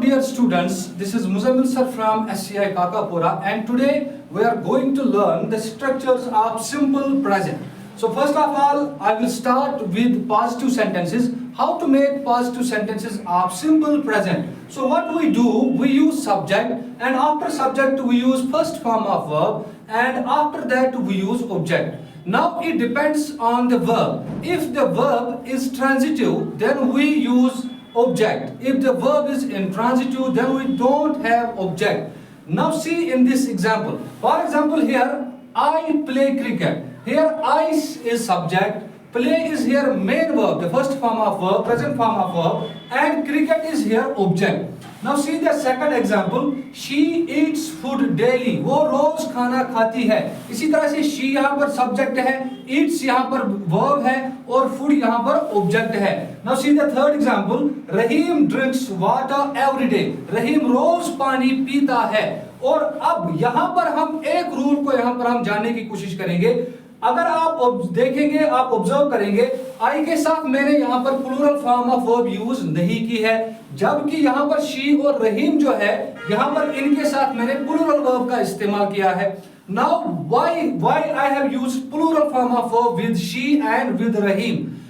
dear students, this is Muzammil sir from SCI Kakapura, and today we are going to learn the structures of simple present. So first of all, I will start with positive sentences. How to make positive sentences of simple present. So what we do, we use subject, and after subject we use first form of verb, and after that we use object. Now it depends on the verb. If the verb is transitive, then we use object. If the verb is intransitive, then we don't have object. Now see in this example. For example, here I play cricket. Here I is subject, play is here main verb, the first form of verb, present form of verb, and cricket is here object. Now see the second example. She eats food daily. वो रोज खाना खाती है. इसी तरह से she यहाँ पर subject है, eats यहाँ पर verb है, और food यहाँ पर object है. Now see the third example. Rahim drinks water every day. रहीम रोज पानी पीता है. और अब यहाँ पर हम एक रूल को यहाँ पर हम जानने की कोशिश करेंगे. अगर आप देखेंगे, आप ऑब्जर्व करेंगे, आई के साथ मैंने यहाँ पर plural form of verb use नहीं की है, जबकि यहाँ पर शी और रहीम जो है, यहाँ पर इनके साथ मैंने प्लूरल वर्ब का इस्तेमाल किया है. Now why I have used plural form of verb with she and with Rahim?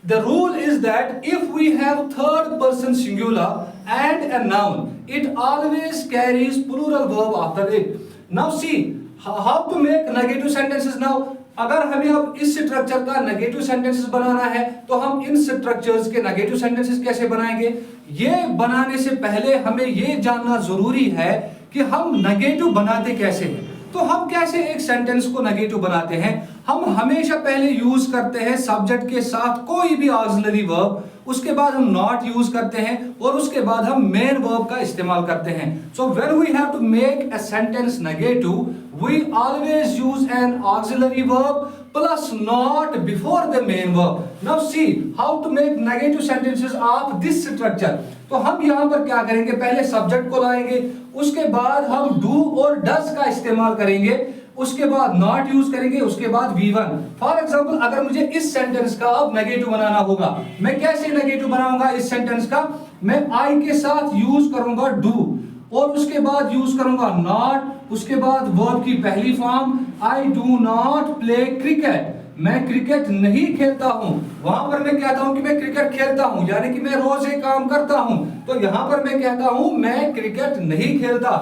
The rule is that if we have third person singular and a noun, it always carries plural verb after it. Now see how to make negative sentences now. अगर हमें अब इस structure का negative sentences बनाना है, तो हम इन structures के negative sentences कैसे बनाएंगे? ये बनाने से पहले हमें ये जानना जरूरी है कि हम नेगेटिव बनाते कैसे हैं. तो हम कैसे एक सेंटेंस को नेगेटिव बनाते हैं? हम हमेशा पहले यूज करते हैं सब्जेक्ट के साथ कोई भी ऑक्सिलरी वर्ब, उसके बाद हम नॉट यूज करते हैं, और उसके बाद हम मेन वर्ब का इस्तेमाल करते हैं. So when we have to make a sentence negative, we always use an auxiliary verb plus not before the main verb. Now see how to make negative sentences of this structure. तो हम यहाँ पर क्या करेंगे? पहले subject को लाएंगे, उसके बाद हम do और does का इस्तेमाल करेंगे, उसके बाद not यूज करेंगे, उसके बाद V1. फॉर एग्जाम्पल अगर मुझे इस सेंटेंस का अब नेगेटिव बनाना होगा, मैं कैसे नेगेटिव बनाऊंगा इस सेंटेंस का? मैं I के साथ यूज करूंगा do, और उसके बाद यूज करूंगा नॉट, उसके बाद वर्ब की पहली form I do not play cricket. मैं क्रिकेट नहीं खेलता हूं. वहां पर मैं कहता हूं कि मैं क्रिकेट खेलता हूं, यानी कि मैं रोज एक काम करता हूं. तो यहां पर मैं कहता हूं मैं क्रिकेट नहीं खेलता.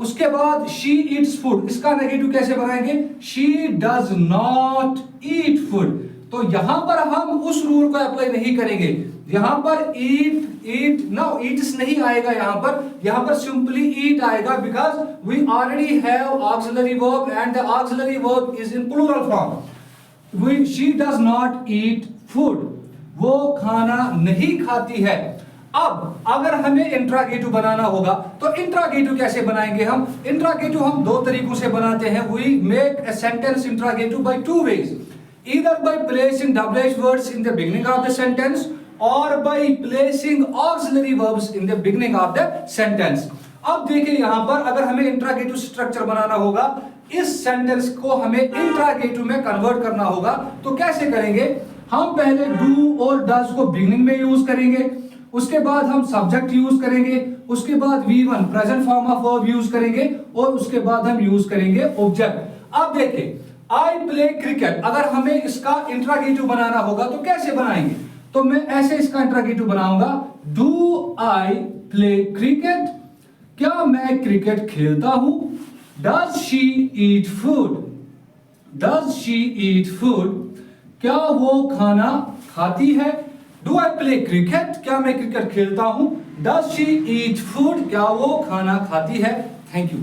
उसके बाद शी ईट्स फूड. इसका नेगेटिव कैसे बनाएंगे? She does not eat food. तो यहां पर हम उस रूल को अप्लाई नहीं करेंगे. यहां पर ईट ईट्स नहीं आएगा. यहां पर सिंपली ईट आएगा, because we already have auxiliary verb and the auxiliary verb is in plural form. She does not eat food. वो खाना नहीं खाती है. अब अगर हमें इंट्रागेटिव बनाना होगा, तो इंट्रागेटिव कैसे बनाएंगे हम? इंट्रागेटिव हम दो तरीकों से बनाते हैं. We make a sentence interrogative by two ways. Either by placing double H words in the beginning of the sentence, or by placing auxiliary verbs in the beginning of the sentence. अब देखिए यहाँ पर अगर हमें interrogative structure बनाना होगा, इस sentence को हमें इंट्रागेटिव में कन्वर्ट करना होगा. तो कैसे करेंगे? हम पहले डू और डज को बिगिनिंग में यूज करेंगे, उसके बाद हम सब्जेक्ट यूज करेंगे, उसके बाद V1 present form of verb use करेंगे, और उसके बाद हम यूज करेंगे ऑब्जेक्ट. अब देखिए आई प्ले क्रिकेट. अगर हमें इसका इंट्रागेटिव बनाना होगा तो कैसे बनाएंगे? तो मैं ऐसे इसका इंट्रागेटिव बनाऊंगा. Do I play cricket. क्या मैं क्रिकेट खेलता हूं? Does she eat food. Does she eat food. क्या वो खाना खाती है? Do I play cricket. क्या मैं क्रिकेट खेलता हूं? Does she eat food. क्या वो खाना खाती है? Thank you.